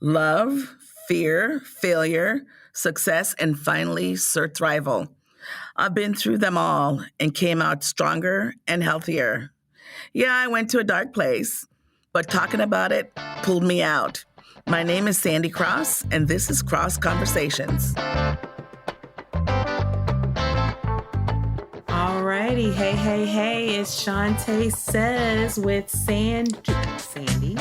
love, fear, failure, success, and finally, survival. I've been through them all and came out stronger and healthier. Yeah, I went to a dark place, but talking about it pulled me out. My name is Sandy Crosse, and this is Crosse Conversations. Alrighty, hey, it's Shaunte Says with Sandy.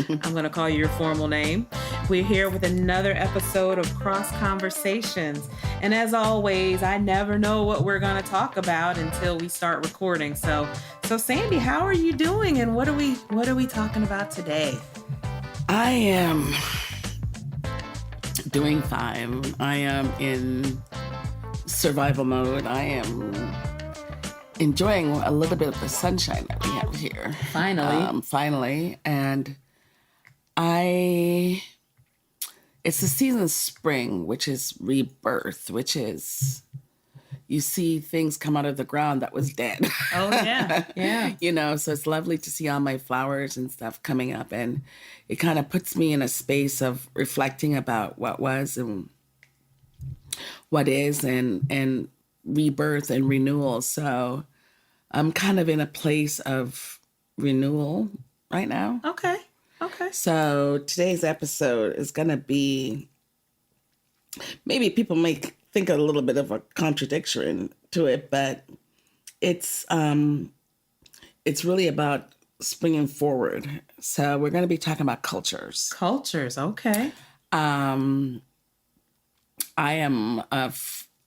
I'm going to call you your formal name. We're here with another episode of Crosse Conversations. And as always, I never know what we're going to talk about until we start recording. So Sandy, how are you doing? And what are we talking about today? I am doing fine. I am in survival mode. I am enjoying a little bit of the sunshine that we have here. Finally. And it's the season of spring, which is rebirth, which is you see things come out of the ground that was dead. Oh, yeah. So it's lovely to see all my flowers and stuff coming up. And it kind of puts me in a space of reflecting about what was and what is and rebirth and renewal. So I'm kind of in a place of renewal right now. Okay. So today's episode is going to be, maybe people may think a little bit of a contradiction to it, but it's really about springing forward. So we're going to be talking about cultures. Cultures, okay. I am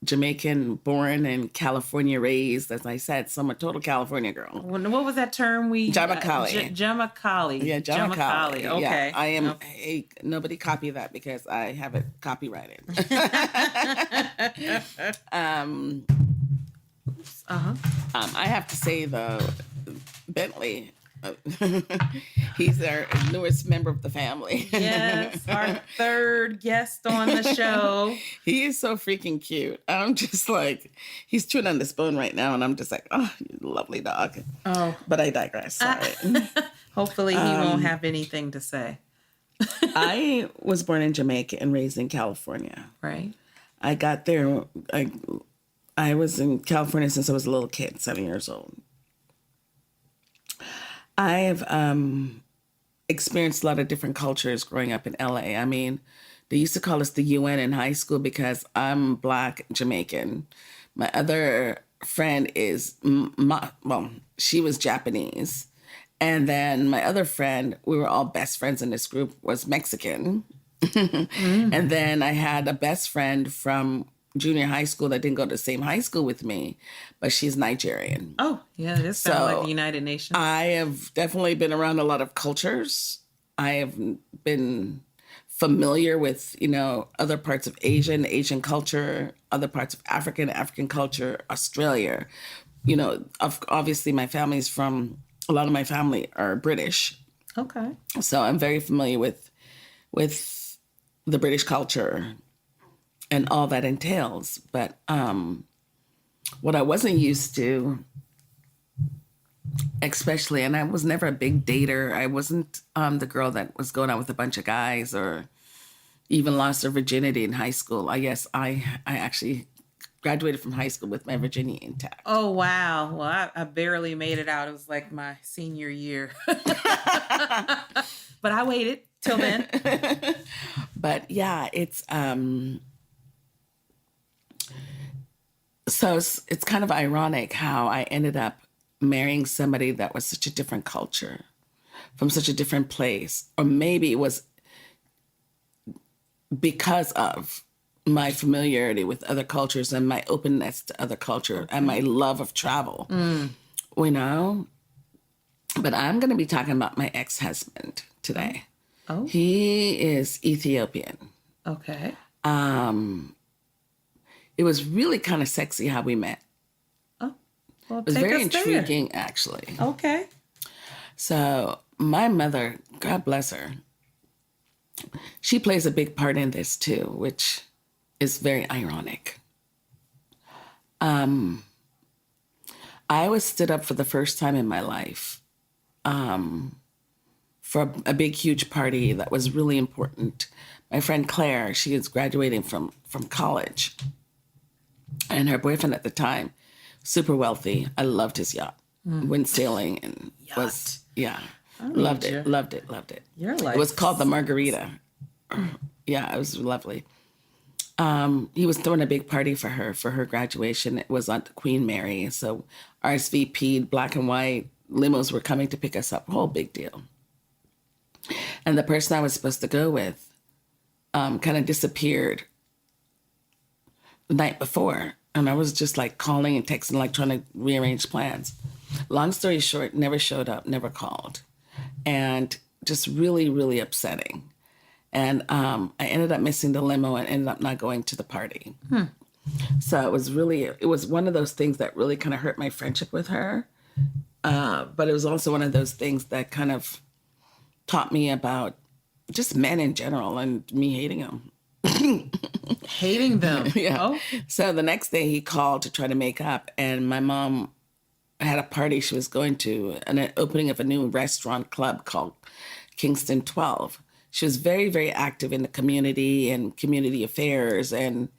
Jamaican born and California raised, as I said, so I'm a total California girl. What was that term Jamacali. Jamacali. Yeah, Jamacali. Okay. Yeah, I am. Hey, nobody copy that because I have it copyrighted. I have to say though, Bentley. He's our newest member of the family. Yes, our third guest on the show. He is so freaking cute. I'm just like, he's chewing on this bone right now, and I'm just like, oh, you lovely dog. Oh, but I digress. Sorry. Hopefully, he won't have anything to say. I was born in Jamaica and raised in California. Right. I got there. I was in California since I was a little kid, 7 years old. I've experienced a lot of different cultures growing up in LA. I mean, they used to call us the UN in high school because I'm Black Jamaican. My other friend is, she was Japanese. And then my other friend, we were all best friends in this group, was Mexican. And then I had a best friend from junior high school that didn't go to the same high school with me, but she's Nigerian. Oh, yeah, this sounds like the United Nations. I have definitely been around a lot of cultures. I have been familiar with, other parts of Asian culture, other parts of African culture, Australia. Obviously a lot of my family are British. Okay. So I'm very familiar with the British culture and all that entails. But what I wasn't used to, especially, and I was never a big dater. I wasn't the girl that was going out with a bunch of guys or even lost her virginity in high school. I guess I actually graduated from high school with my virginity intact. Oh, wow. Well, I barely made it out. It was like my senior year. But I waited till then. But yeah, it's... So it's kind of ironic how I ended up marrying somebody that was such a different culture, from such a different place. Or maybe it was because of my familiarity with other cultures and my openness to other culture and my love of travel, But I'm going to be talking about my ex-husband today. Oh. He is Ethiopian. Okay. It was really kind of sexy how we met. Oh, well, it was very intriguing, actually. Okay. So my mother, God bless her, she plays a big part in this too, which is very ironic. I was stood up for the first time in my life for a big, huge party that was really important. My friend Claire, she was graduating from college. And her boyfriend at the time, super wealthy. I loved his yacht. Went sailing and was, loved it. You're like... It was called the Margarita. Yeah, it was lovely. He was throwing a big party for her graduation. It was on Queen Mary. So RSVP'd, black and white, limos were coming to pick us up. Whole big deal. And the person I was supposed to go with kind of disappeared the night before. And I was just like calling and texting, like trying to rearrange plans. Long story short, never showed up, never called. And just really, really upsetting. And I ended up missing the limo and ended up not going to the party. So it was one of those things that really kind of hurt my friendship with her. But it was also one of those things that kind of taught me about just men in general and me hating them. Hating them? Yeah. Oh. So the next day he called to try to make up, and my mom had a party she was going to, an opening of a new restaurant club called Kingston 12. She was very, very active in the community and community affairs and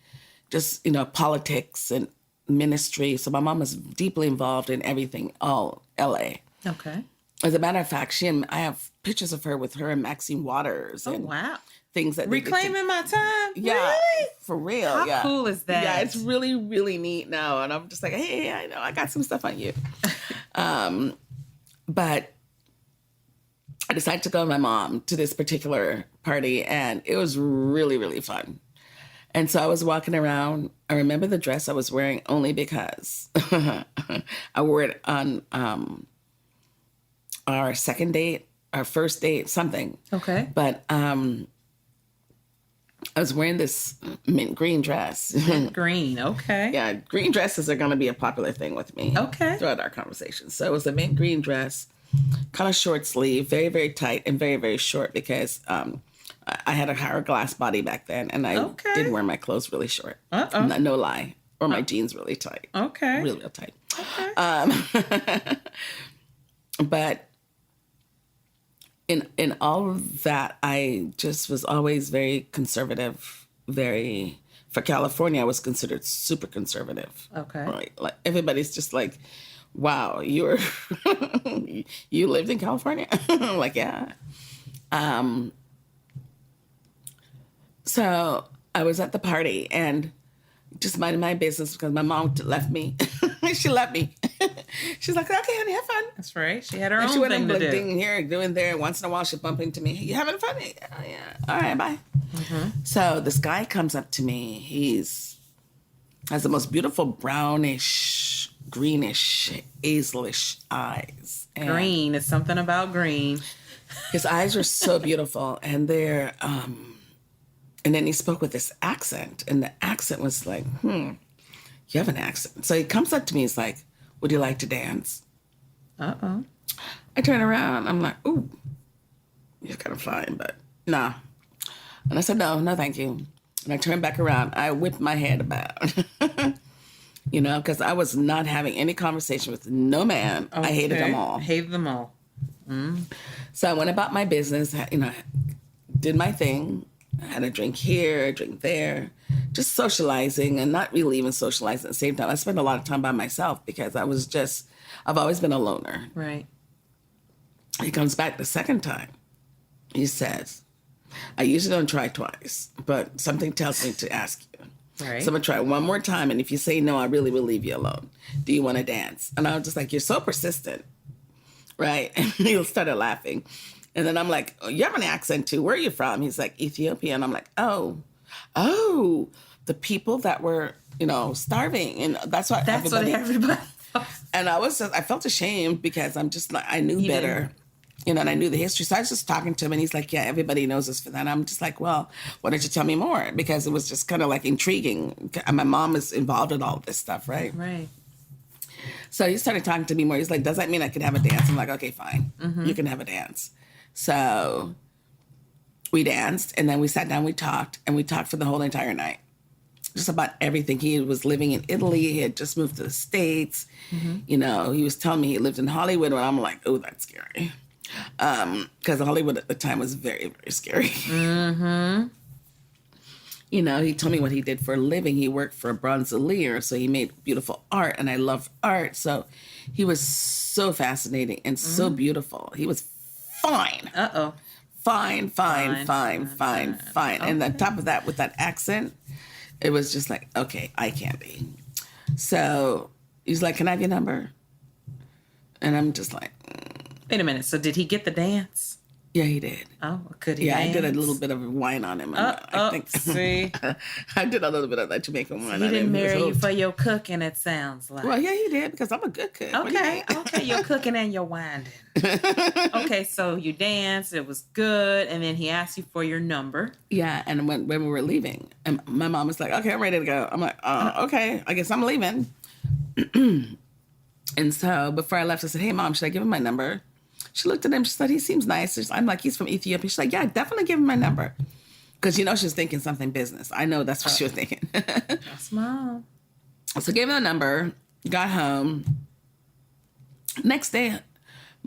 just, politics and ministry. So my mom was deeply involved in everything, all LA. Okay. As a matter of fact, I have pictures of her with her and Maxine Waters. And wow. Things that Reclaiming my time? Yeah, really? For real. How cool is that? Yeah, it's really, really neat now. And I'm just like, hey, I know I got some stuff on you. But I decided to go with my mom to this particular party, and it was really, really fun. And so I was walking around. I remember the dress I was wearing only because I wore it on our second date, our first date, something. Okay. But I was wearing this mint green dress. Mint green, okay. Yeah, green dresses are going to be a popular thing with me. Okay. Throughout our conversation. So it was a mint green dress, kind of short sleeve, very, very tight and very, very short because I had a hourglass body back then, and I did wear my clothes really short. No lie. Or my jeans really tight. Okay. Really, real tight. Okay. But in all of that, I just was always very conservative, for California, I was considered super conservative. Okay. Right? Like everybody's just like, wow, you lived in California? Like, yeah. So I was at the party and just minding my business because my mom left me. She left me. She's like, okay, honey, have fun. That's right. She had her And own she went thing to do. doing here, doing there. Once in a while, she'd bump into me. You having fun? Oh, yeah. All right, bye. Mm-hmm. So this guy comes up to me. Has the most beautiful brownish, greenish, hazelish eyes. And green. It's something about green. His eyes were so beautiful. And they're, and then he spoke with this accent. And the accent was like, you have an accent. So he comes up to me. He's like, would you like to dance? Uh-oh. I turn around. I'm like, ooh, you're kind of fine, but nah. And I said, no, thank you. And I turned back around. I whipped my head about, because I was not having any conversation with no man. Okay. I hated them all. Hated them all. Mm. So I went about my business, did my thing. I had a drink here, a drink there, just socializing and not really even socializing at the same time. I spent a lot of time by myself because I've always been a loner. Right. He comes back the second time. He says, I usually don't try twice, but something tells me to ask you. Right. So I'm going to try one more time. And if you say no, I really will leave you alone. Do you want to dance? And I was just like, you're so persistent. Right. And he started laughing. And then I'm like, oh, you have an accent too. Where are you from? He's like, Ethiopia. And I'm like, oh, the people that were, starving. And that's what everybody. And I felt ashamed because I'm just like, I knew better, and I knew the history. So I was just talking to him and he's like, yeah, everybody knows this for that. And I'm just like, well, why don't you tell me more? Because it was just kind of like intriguing. And my mom is involved in all of this stuff, right? Right. So he started talking to me more. He's like, does that mean I can have a dance? I'm like, okay, fine. Mm-hmm. You can have a dance. So we danced and then we sat down, we talked for the whole entire night. Just about everything. He was living in Italy. He had just moved to the States. Mm-hmm. He was telling me he lived in Hollywood and I'm like, oh, that's scary. Because Hollywood at the time was very, very scary. Mm-hmm. You know, he told me what he did for a living. He worked for a bronzelier, so he made beautiful art, and I love art. So he was so fascinating and so beautiful. He was fine. Uh-oh. Fine. And on top of that, with that accent, it was just like, okay, I can't be. So he's like, can I have your number? And I'm just like, Wait a minute. So did he get the dance? yeah, he did. Oh, could he Yeah, dance? I did a little bit of wine on him. I think See? I did a little bit of that Jamaican wine on him. He didn't marry you hooked. for your cooking, it sounds like. Well, yeah, he did, because I'm a good cook. What do you Okay, mean? okay, your cooking and your winding. Okay, so you danced, it was good, and then he asked you for your number. Yeah, and when we were leaving, and my mom was like, okay, I'm ready to go. I'm like, okay, I guess I'm leaving. And so before I left, I said, hey, Mom, should I give him my number? She looked at him. She said, he seems nice. I'm like, he's from Ethiopia. She's like, yeah, definitely give him my number. Because, you know, she was thinking something business. I know that's what she was thinking. That's Mom. So gave him the number, got home. Next day,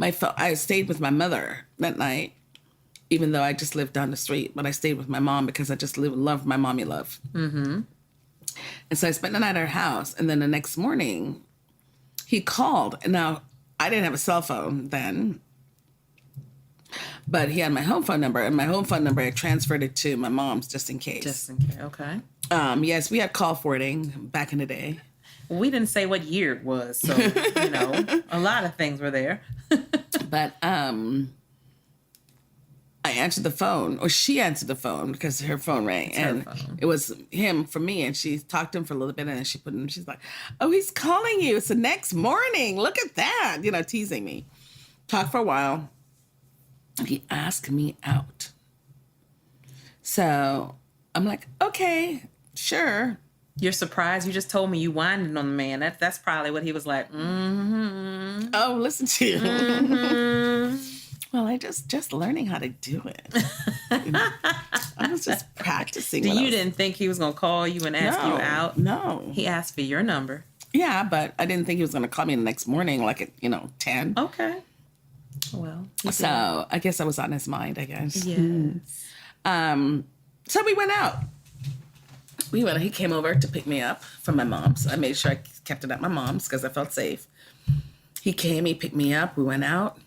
I stayed with my mother that night, even though I just lived down the street. But I stayed with my mom because I just loved my mommy love. Mm-hmm. And so I spent the night at her house. And then the next morning, he called. And now, I didn't have a cell phone then. But he had my home phone number, and my home phone number, I transferred it to my mom's just in case. Just in case, okay. Yes, we had call forwarding back in the day. We didn't say what year it was, so, you know, a lot of things were there. But I answered the phone, or she answered the phone because her phone rang. And it was him for me, and she talked to him for a little bit, and then she put him, she's like, oh, he's calling you. It's the next morning. Look at that. You know, teasing me. Talked for a while. He asked me out. So I'm like, okay, sure. You're surprised? You just told me you winded on the man. That's probably what he was like, mm-hmm. Oh, listen to you. Mm-hmm. Well, I just learning how to do it. You know, I was just practicing. You didn't think he was going to call you and ask you out? No. He asked for your number. Yeah, but I didn't think he was going to call me the next morning, like at 10. Okay. Well, so I guess I was on his mind, I guess. Yes. So we went out. He came over to pick me up from my mom's. I made sure I kept it at my mom's because I felt safe. He came, he picked me up. We went out.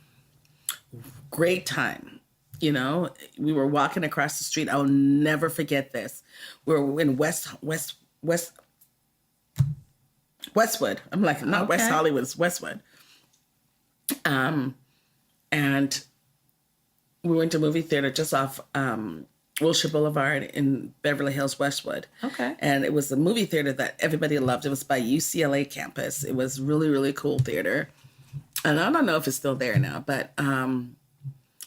Great time. You know, we were walking across the street. I'll never forget this. We were in Westwood. I'm like, not West Hollywood, it's Westwood. And we went to a movie theater just off Wilshire Boulevard in Beverly Hills, Westwood. Okay. And it was a movie theater that everybody loved. It was by UCLA campus. It was really, really cool theater. And I don't know if it's still there now, but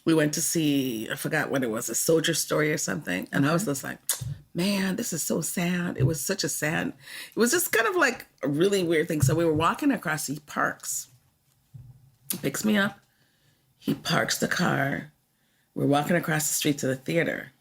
we went to see, I forgot what it was, A Soldier Story or something. And I was just like, man, this is so sad. It was such a sad, it was just kind of like a really weird thing. So we were walking across, he parks. He picks me up. He parks the car. We're walking across the street to the theater.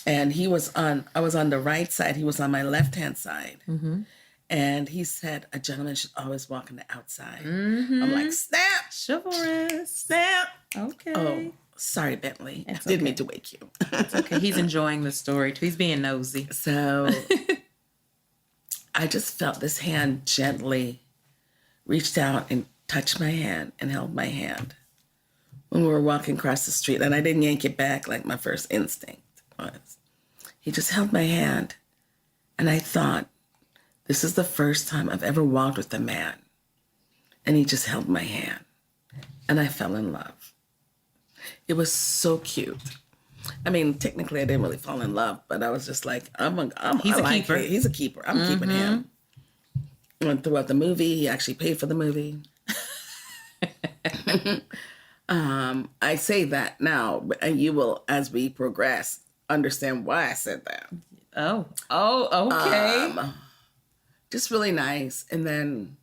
And I was on the right side. He was on my left-hand side. Mm-hmm. And he said, a gentleman should always walk on the outside. Mm-hmm. I'm like, snap. Chivalrous. Snap. Okay. Oh, sorry, Bentley. I didn't mean to wake you. It's okay. He's enjoying the story, too. He's being nosy. So I just felt this hand gently reached out and touched my hand and held my hand when we were walking across the street. And I didn't yank it back like my first instinct was. He just held my hand. And I thought, this is the first time I've ever walked with a man. And he just held my hand. And I fell in love. It was so cute. I mean, technically I didn't really fall in love, but I was just like, He's a keeper. He's a keeper. I'm keeping him. And throughout the movie, he actually paid for the movie. I say that now, and you will, as we progress, understand why I said that. Oh, okay. Just really nice. And then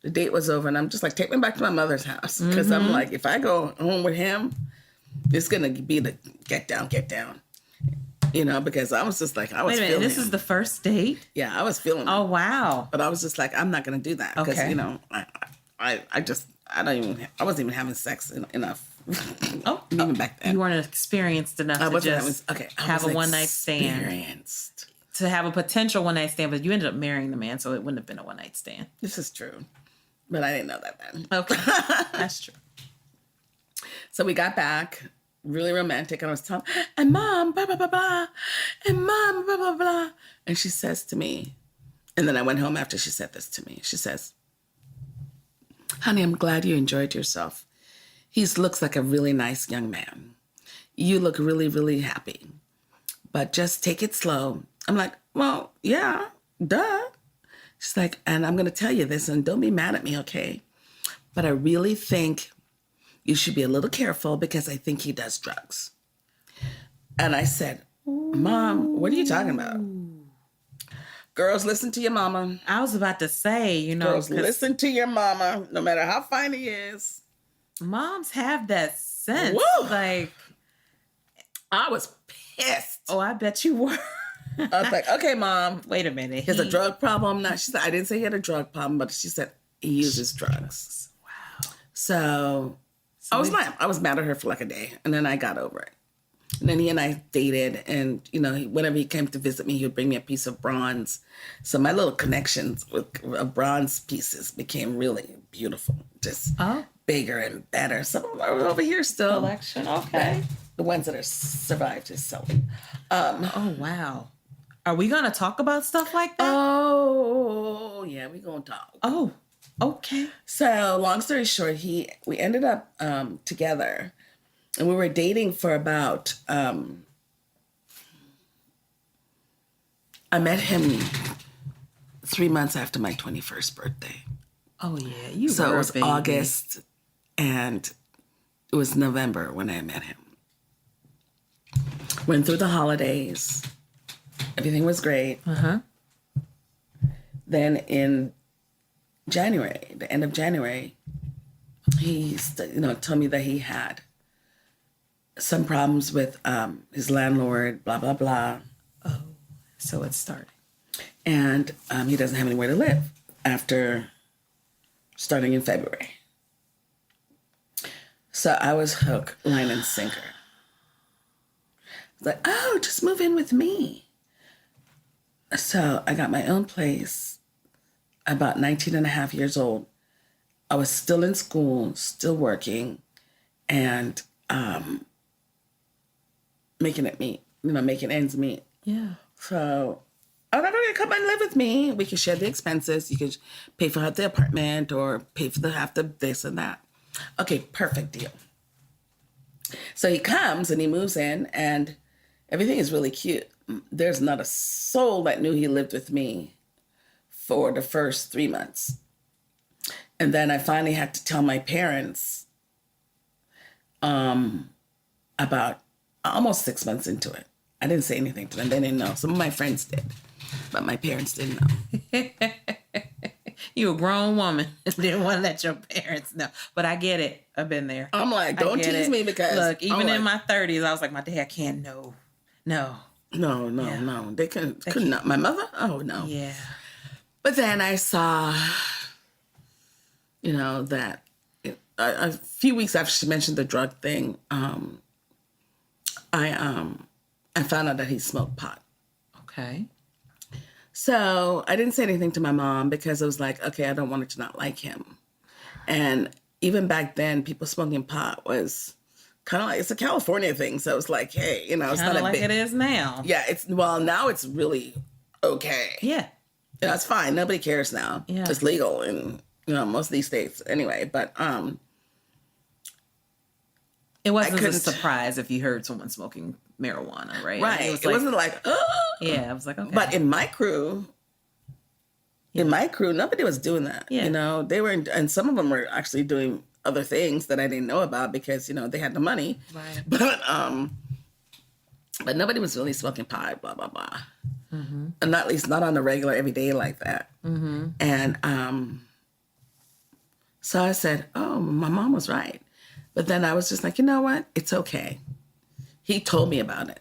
the date was over, and I'm just like, take me back to my mother's house. Because I'm like, if I go home with him, it's going to be the get down. You know, because I was just like, I was Wait a minute, feeling this him. is the first date? Yeah, I was feeling Oh, him. wow. But I was just like, I'm not going to do that. Because, Okay. you know, I just, I wasn't even having sex enough. Oh, Even back then. You weren't experienced enough to just have a one night stand. To have a potential one night stand, but you ended up marrying the man, so it wouldn't have been a one night stand. This is true. But I didn't know that then. Okay. That's true. So we got back, really romantic, and I was telling, and mom, blah, blah, blah, blah, and mom, blah, blah, blah. And she says to me, and then I went home after she said this to me. She says, honey, I'm glad you enjoyed yourself. He looks like a really nice young man. You look really, really happy. But just take it slow. I'm like, well, yeah, duh. She's like, and I'm going to tell you this, and don't be mad at me, okay? But I really think you should be a little careful because I think he does drugs. And I said, Mom, what are you talking about? Girls, listen to your mama. I was about to say, you know. Girls, listen to your mama, no matter how fine he is. Moms have that sense. Woo! Like, I was pissed. oh, I bet you were. I was like, okay, Mom. Wait a minute. He has a drug problem. Now, she said, I didn't say he had a drug problem, but she said he uses drugs. Wow. So I was mad. I was mad at her for like a day, and then I got over it. And then he and I dated, and, you know, whenever he came to visit me, he would bring me a piece of bronze. So my little connections with bronze pieces became really beautiful, just bigger and better. Some of them are over here still. Collection, okay. The ones that are survived is selling. Oh, wow. Are we going to talk about stuff like that? Oh, yeah, we're going to talk. Oh, okay. So long story short, we ended up together. And we were dating for about, I met him 3 months after my 21st birthday. Oh, yeah. So it was baby. August, and it was November when I met him. Went through the holidays. Everything was great. Uh-huh. Then in January, the end of January, he told me that he had some problems with his landlord, blah, blah, blah. Oh, so it's starting. And he doesn't have anywhere to live after starting in February. So I was hook, line, and sinker. I was like, oh, just move in with me. So I got my own place, about 19 and a half years old. I was still in school, still working, and making ends meet. Yeah. So I was like, okay, come and live with me. We could share the expenses. You could pay for half the apartment or pay for half the this and that. Okay, perfect deal. So he comes and he moves in, and everything is really cute. There's not a soul that knew he lived with me for the first 3 months. And then I finally had to tell my parents about almost 6 months into it. I didn't say anything to them. They didn't know. Some of my friends did, but my parents didn't know. You a grown woman. Didn't want to let your parents know. But I get it. I've been there. I'm like, don't tease me because... Look, even in my 30s, I was like, my dad can't know. No. No. They couldn't know. My mother? Oh, no. Yeah. But then I saw, that a few weeks after she mentioned the drug thing, I found out that he smoked pot. Okay. So I didn't say anything to my mom because it was like, okay, I don't want her to not like him. And even back then, people smoking pot was kind of like, it's a California thing. So it's like, hey, it's kinda not a like big... it is now. Yeah, now it's really okay. Yeah. It's fine. Nobody cares now. Yeah. It's legal in, most of these states anyway. But it wasn't a surprise if you heard someone smoking marijuana, right? Right. It wasn't like, oh. Yeah, I was like, okay. But in my crew, nobody was doing that. Yeah. They were, and some of them were actually doing other things that I didn't know about because, they had the money. Right. But nobody was really smoking pot, blah, blah, blah. Mm-hmm. And at least not on the regular every day like that. Mm-hmm. And so I said, oh, my mom was right. But then I was just like, you know what? It's okay. He told me about it.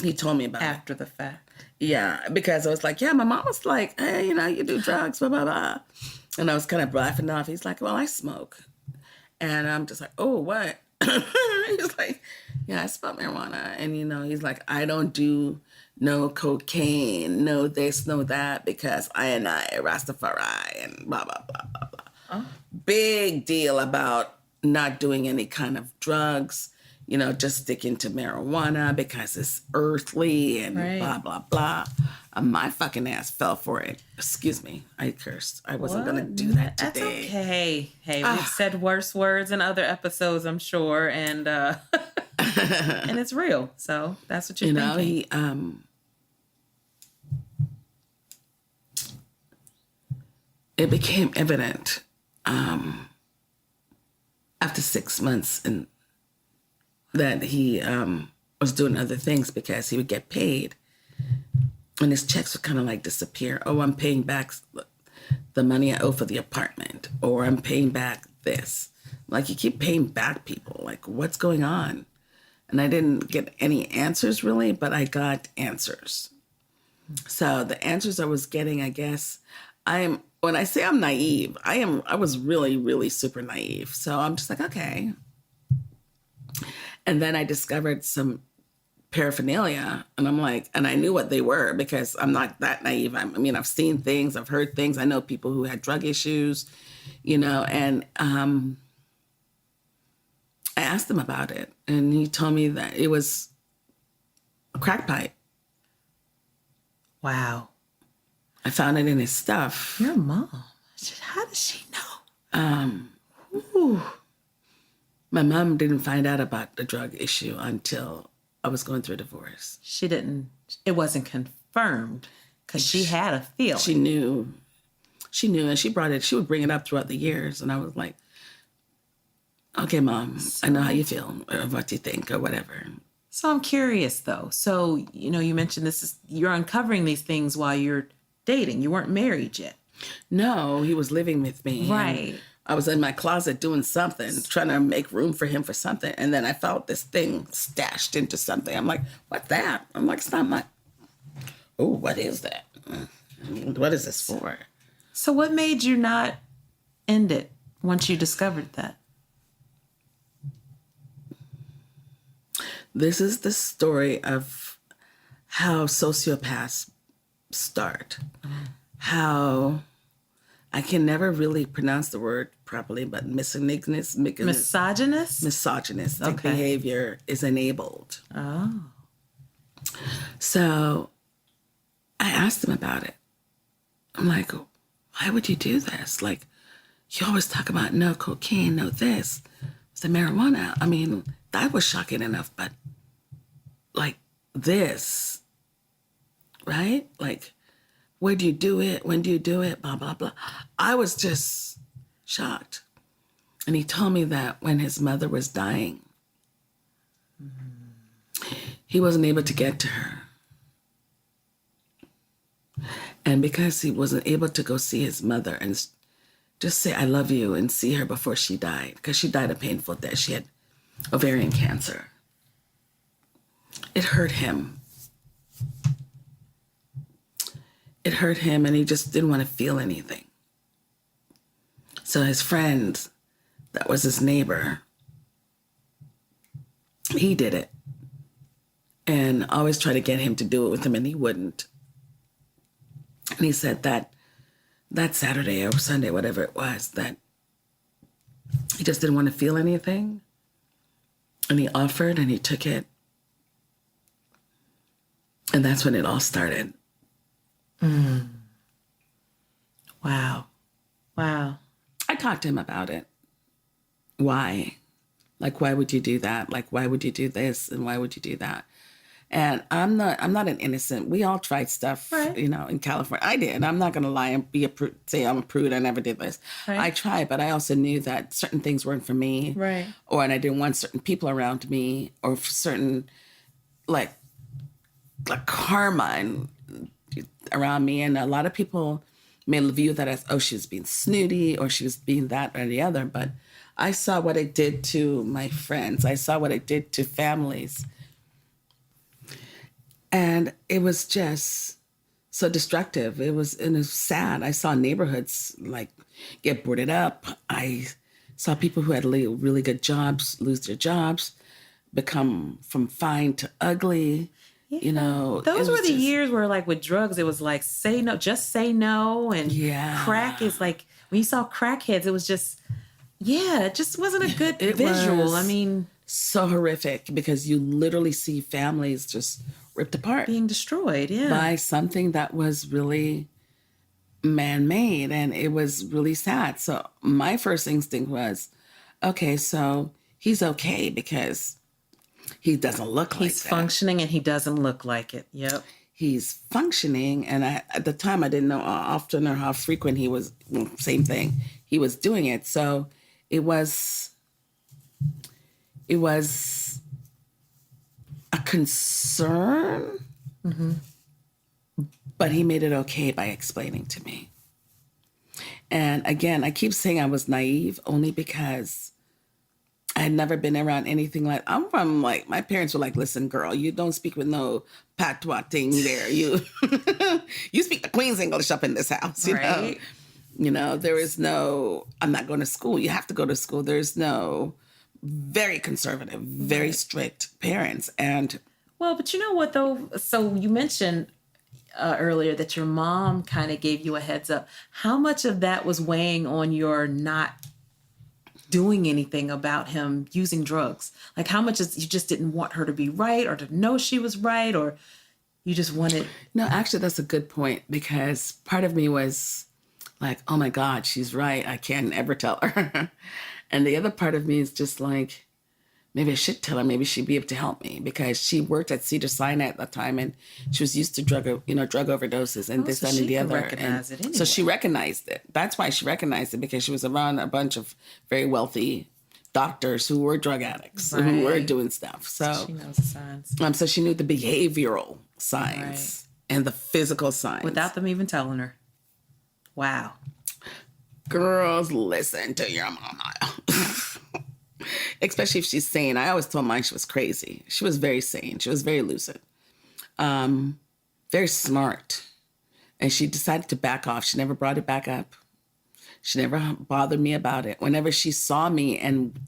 he told me about it. After the fact. Yeah, because I was like, yeah, my mom was like, hey, you do drugs, blah, blah, blah. And I was kind of laughing off. He's like, well, I smoke. And I'm just like, oh, what? He's like, yeah, I smoke marijuana. And, he's like, I don't do no cocaine, no this, no that, because I Rastafari, and blah, blah, blah, blah, blah. Oh. Big deal about not doing any kind of drugs, just sticking to marijuana because it's earthly and blah, blah, blah. My fucking ass fell for it. Excuse me. I cursed. I wasn't going to do that today. That's okay. Hey, we've said worse words in other episodes, I'm sure. And and it's real. So that's what you're thinking. It became evident after 6 months and that he was doing other things because he would get paid and his checks would kind of like disappear. Oh, I'm paying back the money I owe for the apartment, or I'm paying back this. Like, you keep paying back people. Like, what's going on? And I didn't get any answers really, but I got answers. So the answers I was getting, I guess, when I say I'm naive, I was really, really super naive. So I'm just like, okay. And then I discovered some paraphernalia, and I'm like, and I knew what they were because I'm not that naive. I've seen things, I've heard things. I know people who had drug issues, and I asked him about it, and he told me that it was a crack pipe. Wow. I found it in his stuff. Your mom. How does she know? My mom didn't find out about the drug issue until I was going through a divorce. She didn't. It wasn't confirmed because she had a feeling. She knew, and she would bring it up throughout the years. And I was like, okay, Mom, I know how you feel or what you think or whatever. So I'm curious though. So, you mentioned you're uncovering these things while you're dating. You weren't married yet. No, he was living with me. Right. I was in my closet doing something, trying to make room for him for something. And then I felt this thing stashed into something. I'm like, what's that? I'm like, it's not my... Oh, what is that? What is this for? So what made you not end it once you discovered that? This is the story of how sociopaths start. How... I can never really pronounce the word properly, but misogynistic behavior is enabled. Oh. So I asked him about it. I'm like, why would you do this? Like, you always talk about no cocaine, no this. It's the marijuana. That was shocking enough, but like this, right? Like, where do you do it? When do you do it? Blah, blah, blah. I was just shocked. And he told me that when his mother was dying, he wasn't able to get to her. And because he wasn't able to go see his mother and just say, I love you, and see her before she died, because she died a painful death. She had ovarian cancer. It hurt him. It hurt him, and he just didn't want to feel anything. So his friend, that was his neighbor, he did it. And always tried to get him to do it with him, and he wouldn't. And he said that Saturday or Sunday, whatever it was, that he just didn't want to feel anything. And he offered, and he took it. And that's when it all started. Wow. I talked to him about it. Why? Like, why would you do that? Like, why would you do this? And why would you do that? And I'm not an innocent. We all tried stuff, right, in California. I did. I'm not going to lie and say I'm a prude. I never did this. Right. I tried, but I also knew that certain things weren't for me. Right. And I didn't want certain people around me, or certain, like karma around me. And a lot of people may view that as, she was being snooty, or she was being that or the other. But I saw what it did to my friends. I saw what it did to families. And it was just so destructive. It was sad. I saw neighborhoods like get boarded up. I saw people who had really good jobs lose their jobs, become from fine to ugly. Yeah. You know, those were the years where, like, with drugs, it was like, say no, just say no. And crack is like, when you saw crackheads, it was just, it just wasn't a good visual. I mean, so horrific, because you literally see families just ripped apart, being destroyed, by something that was really man-made, and it was really sad. So my first instinct was, okay, so he's okay because he doesn't look like he's functioning and he doesn't look like it. Yep. He's functioning. And at the time, I didn't know how often or how frequent he was, same thing, he was doing it. So it was a concern, but he made it okay by explaining to me. And again, I keep saying I was naive only because I had never been around anything like, I'm from, like, my parents were like, listen, girl, you don't speak with no patois thing there. You you speak the Queen's English up in this house, you know? You know, there is no, I'm not going to school. You have to go to school. There's no, very conservative, very strict parents. And well, but you know what, though? So you mentioned earlier that your mom kind of gave you a heads up. How much of that was weighing on your not doing anything about him using drugs? Like, how much is you just didn't want her to be right, or to know she was right, or you just wanted... No, actually, that's a good point, because part of me was like, oh my God, she's right. I can't ever tell her. And the other part of me is just like, maybe I should tell her. Maybe she'd be able to help me, because she worked at Cedars-Sinai at that time, and she was used to drug overdoses and this, that, and the other. Recognize it anyway. So she recognized it. That's why she recognized it, because she was around a bunch of very wealthy doctors who were drug addicts, who were doing stuff. So she knows the signs. So she knew the behavioral signs and the physical signs without them even telling her. Wow. Girls, listen to your mama. Especially if she's sane. I always told mine she was crazy. She was very sane. She was very lucid. Very smart. And she decided to back off. She never brought it back up. She never bothered me about it. Whenever she saw me and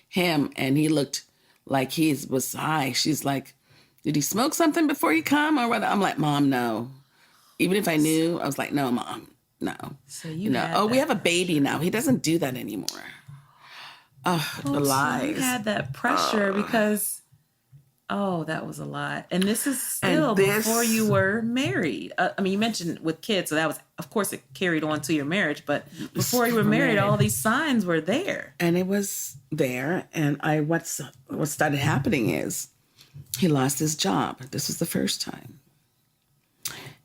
him and he looked like he was high, she's like, did he smoke something before he come or what? I'm like, Mom, no. Even if I knew, I was like, no, Mom, no. So you know, oh, we have a baby now. He doesn't do that anymore. Oh, the lies. So you had that pressure because, that was a lot. And this is still before you were married. I mean, you mentioned with kids, so that was, of course, it carried on to your marriage. But before you were married, all these signs were there. And it was there. And what started happening is he lost his job. This was the first time.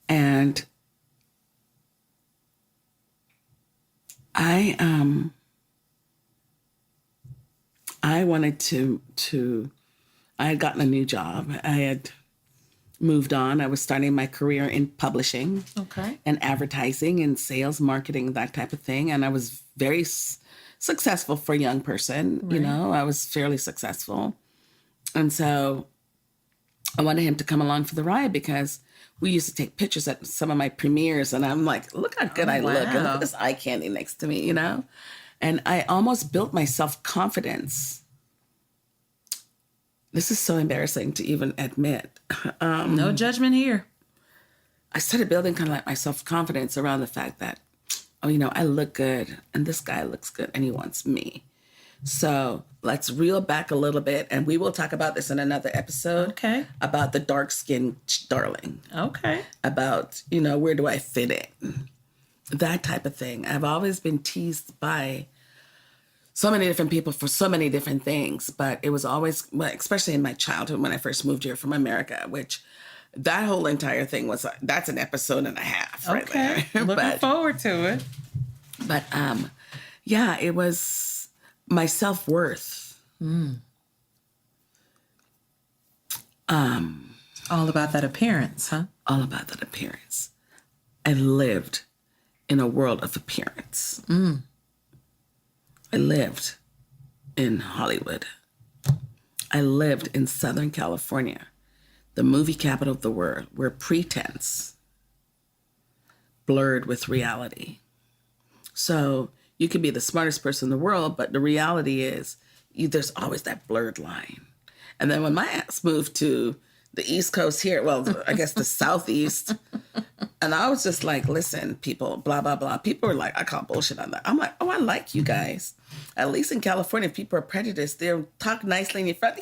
And I wanted to I had gotten a new job. I had moved on. I was starting my career in publishing and advertising and sales, marketing, that type of thing. And I was very successful for a young person. Right. You know, I was fairly successful. And so I wanted him to come along for the ride, because we used to take pictures at some of my premieres. And I'm like, look how good I look. And look at this eye candy next to me, you know? And I almost built my self-confidence. This is so embarrassing to even admit. No judgment here. I started building kind of like my self-confidence around the fact that, I look good and this guy looks good and he wants me. So let's reel back a little bit, and we will talk about this in another episode. Okay. About the dark-skinned darling. Okay. About, where do I fit in? That type of thing. I've always been teased by so many different people for so many different things, but it was always, especially in my childhood when I first moved here from America, which that whole entire thing was, that's an episode and a half right there. Looking forward to it. But it was my self-worth. All about that appearance, huh? All about that appearance. I lived in a world of appearance. I lived in Hollywood. I lived in Southern California. the movie capital of the world, where pretense blurred with reality. So you could be the smartest person in the world, but the reality is there's always that blurred line. And then when my ass moved to the East Coast here, well, I guess the Southeast, and I was just like, listen, people, blah, blah, blah. People were like, I call bullshit on that. I'm like, oh, I like you guys. At least in California, if people are prejudiced, they'll talk nicely in your front,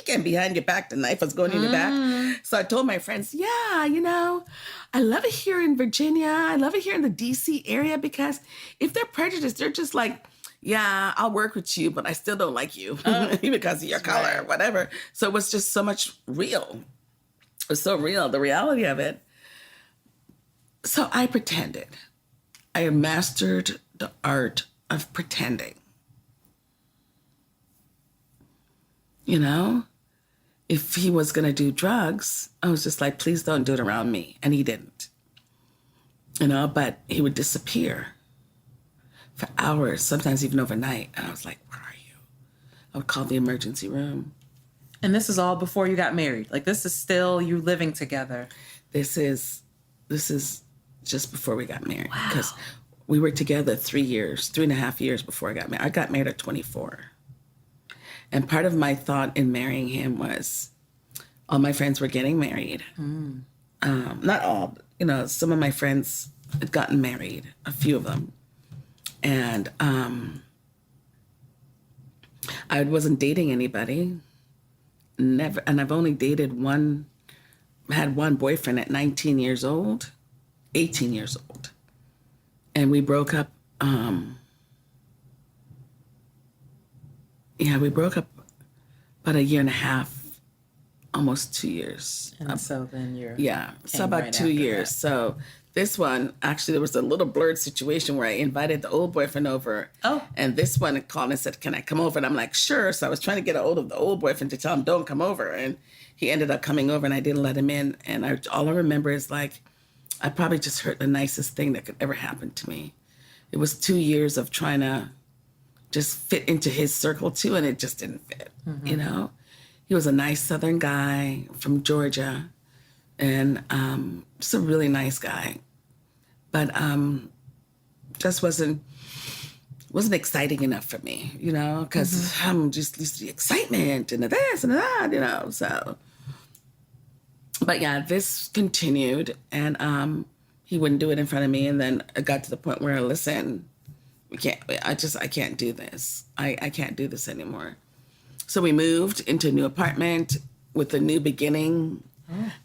and behind your back, the knife was going in your back. So I told my friends, yeah, you know, I love it here in Virginia. I love it here in the DC area, because if they're prejudiced, they're just like, yeah, I'll work with you, but I still don't like you because of your color or whatever. So it was just so much real. It was so real, the reality of it. So I pretended. I mastered the art of pretending. You know, if he was going to do drugs, I was just like, please don't do it around me. And he didn't. You know, but he would disappear for hours, sometimes even overnight. And I was like, where are you? I would call the emergency room. And this is all before you got married. Like, this is still you living together. This is just before we got married. Because we were together 3.5 years before I got married. I got married at 24. And part of my thought in marrying him was all my friends were getting married. Not all, you know, some of my friends had gotten married, a few of them. And I wasn't dating anybody. Never. And I've only had one boyfriend at 19 years old, 18 years old. And we broke up. We broke up about 1.5 years, almost 2 years. And so then so about right 2 years. That. So this one, actually, there was a little blurred situation where I invited the old boyfriend over. Oh. And this one called and said, can I come over? And I'm like, sure. So I was trying to get a hold of the old boyfriend to tell him, don't come over. And he ended up coming over, and I didn't let him in. And all I remember is, like, I probably just heard the nicest thing that could ever happen to me. It was 2 years of trying to just fit into his circle too, and it just didn't fit, you know? He was a nice Southern guy from Georgia, and just a really nice guy. But just wasn't exciting enough for me, you know, because I'm just used to the excitement and the this and the that, you know, so. But yeah, this continued, and he wouldn't do it in front of me, and then it got to the point where, listen, I can't do this. I can't do this anymore. So we moved into a new apartment with a new beginning.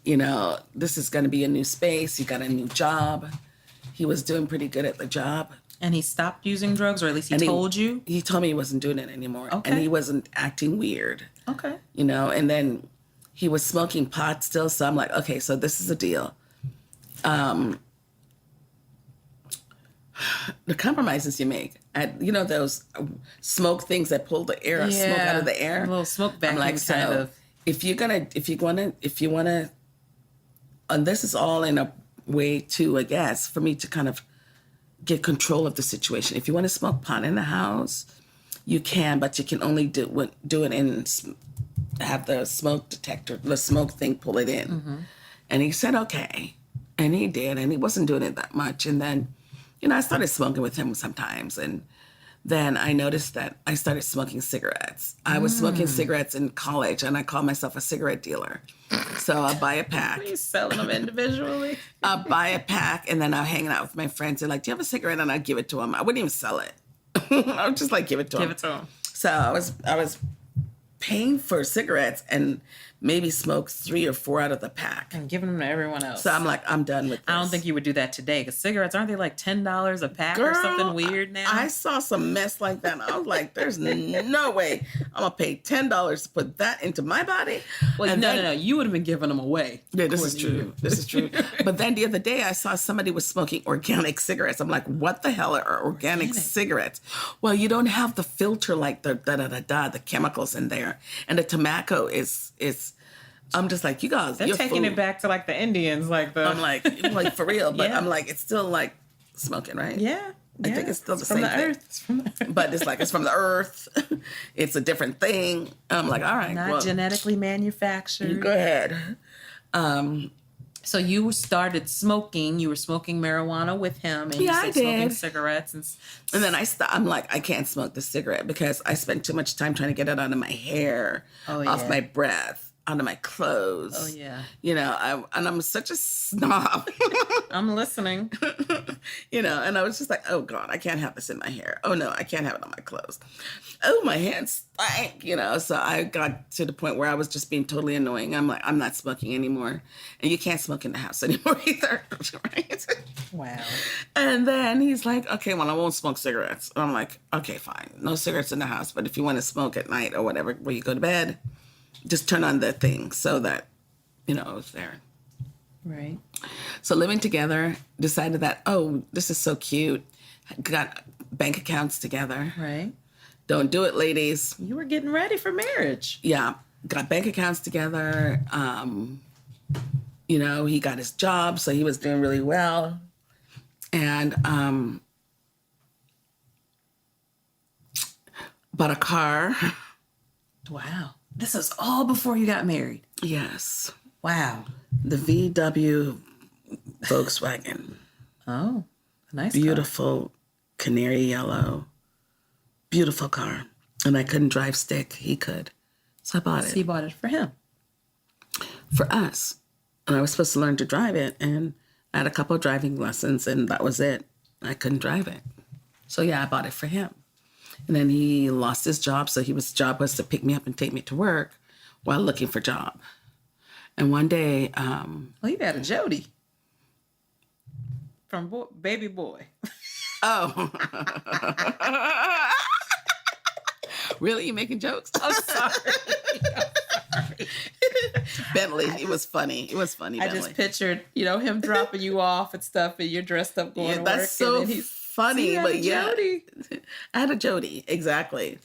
You know, this is going to be a new space. He got a new job. He was doing pretty good at the job. And he stopped using drugs, or at least he told you? He told me he wasn't doing it anymore. Okay. And he wasn't acting weird. Okay. You know, and then he was smoking pot still. So I'm like, okay, so this is the deal. The compromises you make, you know, those smoke things that pull the air, smoke out of the air, a little smoke vacuum, like, kind of. If you want to, and this is all in a way too, I guess, for me to kind of get control of the situation. If you want to smoke pot in the house, you can, but you can only do it in, have the smoke detector, the smoke thing, pull it in. And he said, okay. And he did, and he wasn't doing it that much. And then, you know, I started smoking with him sometimes, and then I noticed that I started smoking cigarettes. I was smoking cigarettes in college, and I called myself a cigarette dealer. So I'll buy a pack. Are you selling them individually? I'll buy a pack, and then I'm hanging out with my friends. They're like, do you have a cigarette? And I'd give it to them. I wouldn't even sell it. I would just, like, give it to them. Give it to them. So I was paying for cigarettes and maybe smoke 3 or 4 out of the pack. And giving them to everyone else. So I'm like, I'm done with this. I don't think you would do that today, because cigarettes, aren't they like $10 a pack or something weird now? I saw some mess like that. I was like, there's no way I'm going to pay $10 to put that into my body. Well, no. You would have been giving them away. Yeah, this is true. This is true. But then the other day I saw somebody was smoking organic cigarettes. I'm like, what the hell are organic cigarettes? Well, you don't have the filter, like the chemicals in there. And the tobacco is I'm just like, you guys, they're taking it back to, like, the Indians, I'm like for real, but I'm like, it's still like smoking, right? Yeah. I think it's still the same thing. It's from the earth. But it's like, it's from the earth. It's a different thing. I'm like, all right. Not genetically manufactured. You go ahead. So you started smoking. You were smoking marijuana with him, and you I said smoking did. cigarettes. And then I'm like, I can't smoke the cigarette because I spent too much time trying to get it out of my hair, off my breath, out of my clothes. Oh, yeah. I'm such a snob. I'm listening. And I was just like, oh God, I can't have this in my hair. Oh no, I can't have it on my clothes. Oh, my hands stank, So I got to the point where I was just being totally annoying. I'm like, I'm not smoking anymore. And you can't smoke in the house anymore either. Right? Wow. And then he's like, okay, well, I won't smoke cigarettes. And I'm like, okay, fine. No cigarettes in the house. But if you want to smoke at night or whatever, where you go to bed, just turn on the thing so that, it's there. Right. So living together, decided that, oh, this is so cute. Got bank accounts together. Right. Don't do it, ladies. You were getting ready for marriage. Yeah. Got bank accounts together. He got his job, so he was doing really well. And bought a car. Wow. This was all before you got married. Yes. Wow. The VW Volkswagen. Oh, a nice Beautiful canary yellow. Beautiful car. And I couldn't drive stick. He could. So I bought it. So you bought it for him? For us. And I was supposed to learn to drive it. And I had a couple of driving lessons, and that was it. I couldn't drive it. So yeah, I bought it for him. And then he lost his job. So his job was to pick me up and take me to work while looking for a job. And one day... well, you had a Jody. From Baby Boy. Oh. Really? You making jokes? I'm sorry. Bentley. It was funny. It was funny, I Bentley. just pictured, him dropping you off and stuff, and you're dressed up going to work. That's so and then funny. But yeah, Jody. I had a Jody. Exactly.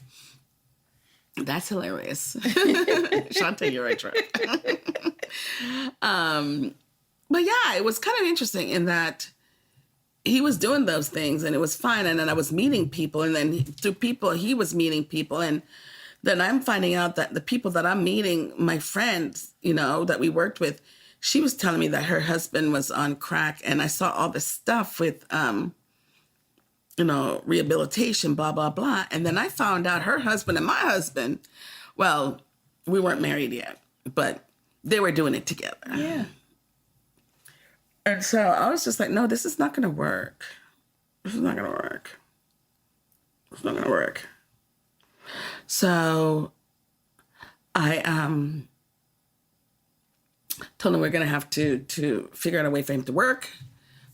That's hilarious. Shaunte, you're right. But yeah, it was kind of interesting in that he was doing those things and it was fine. And then I was meeting people, and then through people, he was meeting people. And then I'm finding out that the people that I'm meeting, my friends, that we worked with, she was telling me that her husband was on crack. And I saw all this stuff with, rehabilitation, blah, blah, blah. And then I found out her husband and my husband, well, we weren't married yet, but they were doing it together. Yeah. And so I was just like, no, this is not going to work. This is not going to work. It's not going to work. So I told him we're going to have to figure out a way for him to work,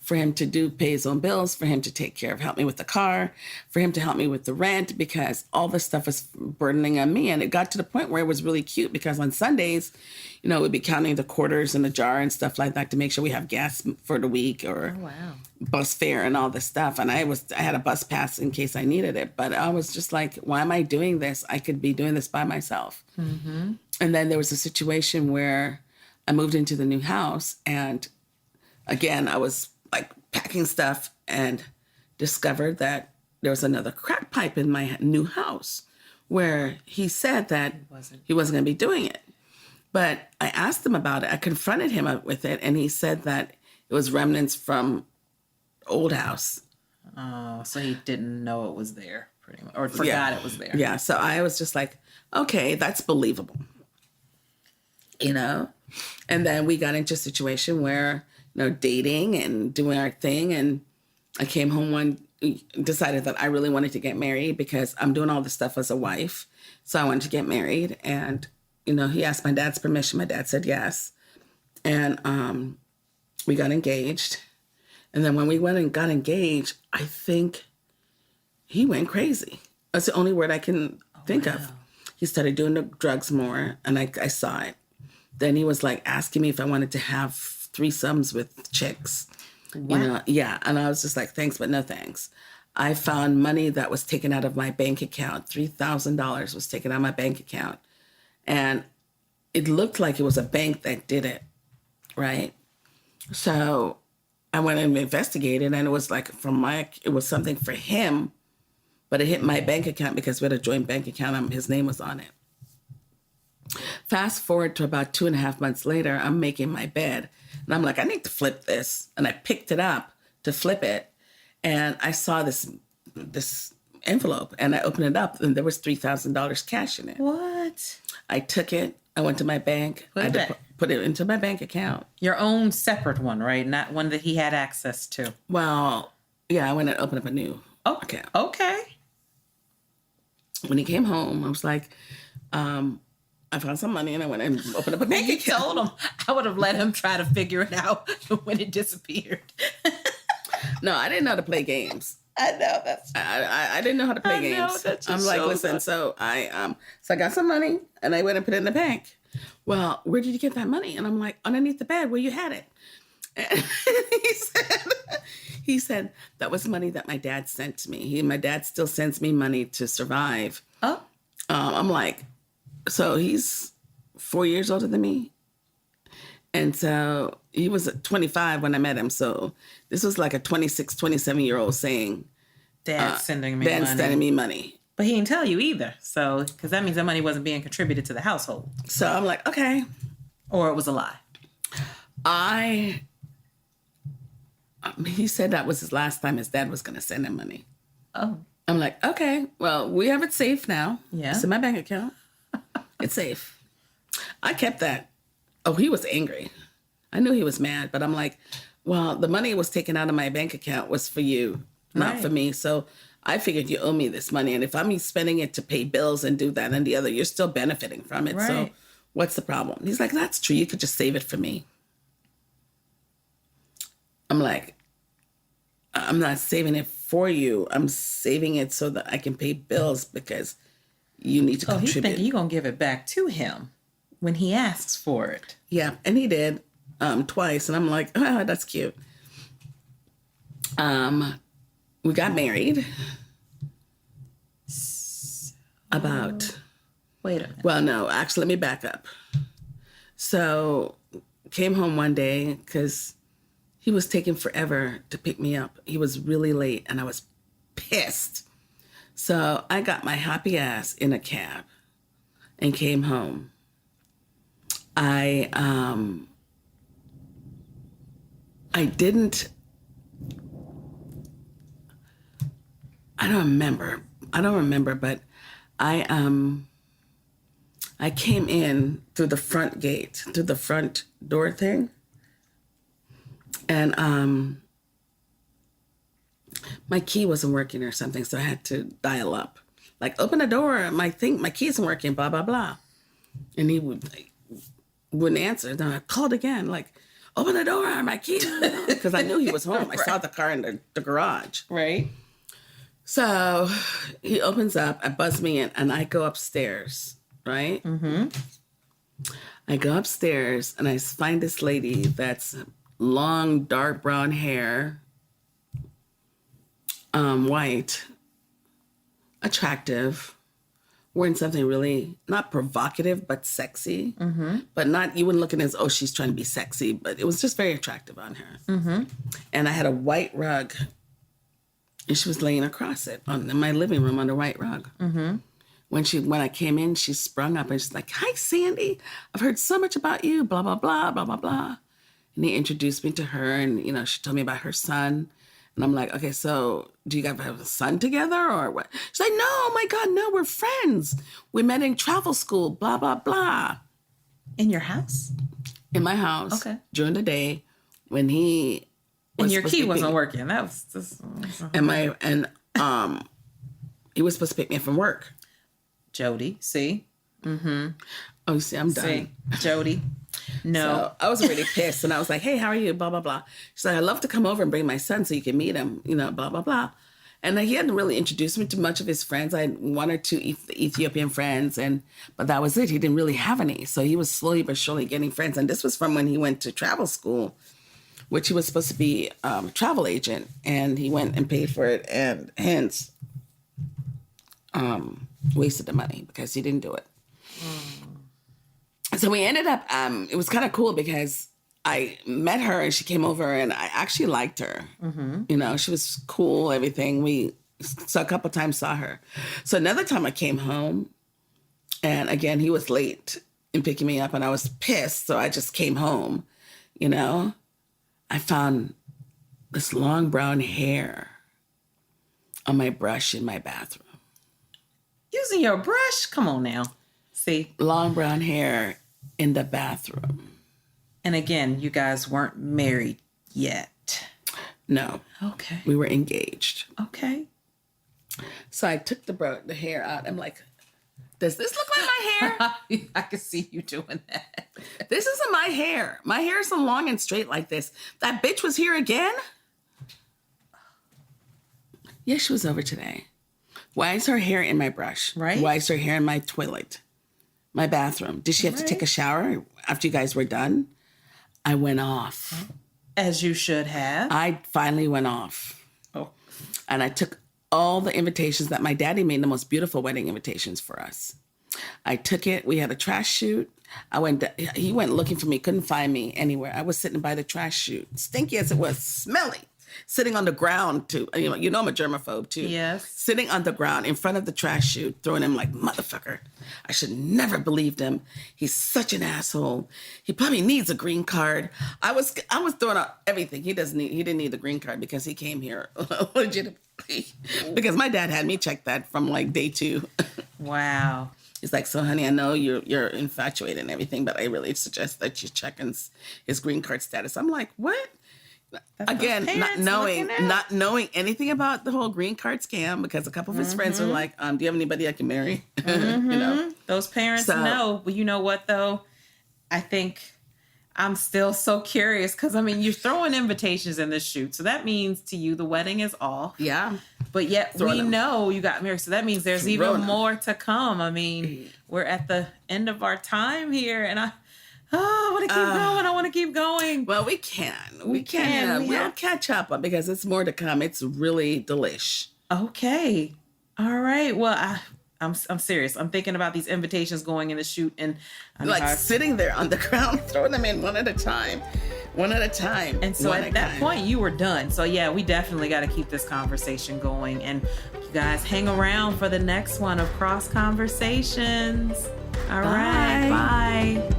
for him to pay his own bills, for him to help me with the car, for him to help me with the rent, because all this stuff was burdening on me. And it got to the point where it was really cute, because on Sundays, we'd be counting the quarters in a jar and stuff like that to make sure we have gas for the week, or bus fare and all this stuff. And I had a bus pass in case I needed it. But I was just like, why am I doing this? I could be doing this by myself. Mm-hmm. And then there was a situation where I moved into the new house, and again, I was like packing stuff and discovered that there was another crack pipe in my new house, where he said that he wasn't going to be doing it. But I asked him about it. I confronted him with it, and he said that it was remnants from old house. Oh, so he didn't know it was there, pretty much, or forgot it was there. Yeah, so I was just like, okay, that's believable. And then we got into a situation where, dating and doing our thing. And I came home decided that I really wanted to get married, because I'm doing all this stuff as a wife. So I wanted to get married. And, he asked my dad's permission. My dad said yes. And we got engaged. And then when we went and got engaged, I think he went crazy. That's the only word I can think of. He started doing the drugs more, and I saw it. Then he was like asking me if I wanted to have threesomes with chicks. Wow. Yeah. And I was just like, thanks, but no thanks. I found money that was taken out of my bank account. $3,000 was taken out of my bank account. And it looked like it was a bank that did it, right? So I went and investigated, and it was like it was something for him, but it hit my bank account because we had a joint bank account. His name was on it. Fast forward to about 2.5 months later, I'm making my bed. And I'm like, I need to flip this. And I picked it up to flip it. And I saw this envelope. And I opened it up. And there was $3,000 cash in it. What? I took it. I went to my bank. Put it into my bank account. Your own separate one, right? Not one that he had access to. Well, yeah, I went and opened up a new account. Okay. When he came home, I was like, I found some money and I went and opened up a bank account. You told him. I would have let him try to figure it out when it disappeared. No, I didn't know how to play games. I know that's. I didn't know how to play games. I'm like, listen. Up. So I got some money and I went and put it in the bank. Well, where did you get that money? And I'm like, underneath the bed where you had it. And he said that was money that my dad sent to me. My dad still sends me money to survive. Oh. I'm like, so he's 4 years older than me. And so he was 25 when I met him. So this was like a 26, 27-year-old saying, Dad's sending me money. But he didn't tell you either. So, because that means that money wasn't being contributed to the household. So I'm like, okay. Or it was a lie. He said that was his last time his dad was going to send him money. Oh. I'm like, okay, well, we have it safe now. Yeah. It's in my bank account. It's safe. I kept that. Oh, he was angry. I knew he was mad, but I'm like, well, the money was taken out of my bank account was for you, not for me. So I figured you owe me this money. And if I'm spending it to pay bills and do that and the other, you're still benefiting from it. Right. So what's the problem? He's like, that's true. You could just save it for me. I'm like, I'm not saving it for you. I'm saving it so that I can pay bills because you need to contribute. He's thinking you're going to give it back to him when he asks for it. Yeah, and he did twice. And I'm like, oh, that's cute. We got married about... Wait a minute. Well, no, actually, let me back up. So came home one day because he was taking forever to pick me up. He was really late and I was pissed. So I got my happy ass in a cab and came home. I don't remember, but I came in through the front gate, through the front door thing. And my key wasn't working or something, so I had to dial up. Like, open the door, my key isn't working, blah, blah, blah. And he wouldn't answer. Then I called again, like, open the door, my key. Because I knew he was home. I saw the car in the garage. Right. So he opens up, I buzz me in, and I go upstairs, right? Mm-hmm. I go upstairs, and I find this lady that's long, dark brown hair, white, attractive, wearing something really not provocative, but sexy. Mm-hmm. But not, you wouldn't look at it as, oh, she's trying to be sexy, but it was just very attractive on her. Mm-hmm. And I had a white rug, and she was laying across it in my living room on the white rug. Mm-hmm. When I came in, she sprung up and she's like, "Hi, Sandy. I've heard so much about you, blah, blah, blah, blah, blah, blah." And he introduced me to her, and, she told me about her son. And I'm like, okay, so do you guys have a son together or what? She's like, no, oh my God, no, we're friends. We met in travel school, blah, blah, blah. In your house? In my house. Okay. During the day when he was and your key wasn't working. That was just... he was supposed to pick me up from work. Jody, see? Mm-hmm. Oh, you see, I'm done. See, Jody. No. So I was really pissed. And I was like, hey, how are you? Blah, blah, blah. She's like, I'd love to come over and bring my son so you can meet him, blah, blah, blah. And he hadn't really introduced me to much of his friends. I had one or two Ethiopian friends, but that was it. He didn't really have any. So he was slowly but surely getting friends. And this was from when he went to travel school, which he was supposed to be a travel agent. And he went and paid for it and hence wasted the money because he didn't do it. So we ended up, it was kind of cool because I met her and she came over and I actually liked her. Mm-hmm. She was cool, everything. So a couple times saw her. So another time I came home and again, he was late in picking me up, and I was pissed, so I just came home, I found this long brown hair on my brush in my bathroom. Using your brush? Come on now. See? Long brown hair in the bathroom. And again, you guys weren't married yet. No. Okay. We were engaged. Okay. So I took the hair out. I'm like, does this look like my hair? I can see you doing that. This isn't my hair. My hair isn't long and straight like this. That bitch was here again? Yeah, she was over today. Why is her hair in my brush? Right. Why is her hair in my toilet? My bathroom. Did she have to take a shower after you guys were done? I went off. As you should have. I finally went off. Oh. And I took all the invitations that my daddy made, the most beautiful wedding invitations for us. I took it. We had a trash chute. He went looking for me, couldn't find me anywhere. I was sitting by the trash chute, stinky as it was, smelly, sitting on the ground too. I'm a germaphobe too. Yes. Sitting on the ground in front of the trash chute, throwing him like, motherfucker. I should never believed him. He's such an asshole. He probably needs a green card. I was throwing out everything. He didn't need the green card because he came here legitimately. Because my dad had me check that from like day 2. Wow. He's like, so honey, I know you're infatuated and everything, but I really suggest that you check his green card status. I'm like, what? Again, not knowing anything about the whole green card scam, because a couple of his friends were like, do you have anybody I can marry? Those parents know. But you know what though? I think I'm still so curious because you're throwing invitations in this shoot. So that means to you the wedding is off. Yeah. But yet we know you got married. So that means there's even more to come. We're at the end of our time here and I want to keep going. I want to keep going. Well, we can. We can. We'll catch up because it's more to come. It's really delish. Okay. All right. Well, I'm serious. I'm thinking about these invitations going in the shoot and sitting there on the ground, throwing them in one at a time. And so at that point, you were done. So yeah, we definitely got to keep this conversation going. And you guys hang around for the next one of Crosse Conversations. All right. Bye.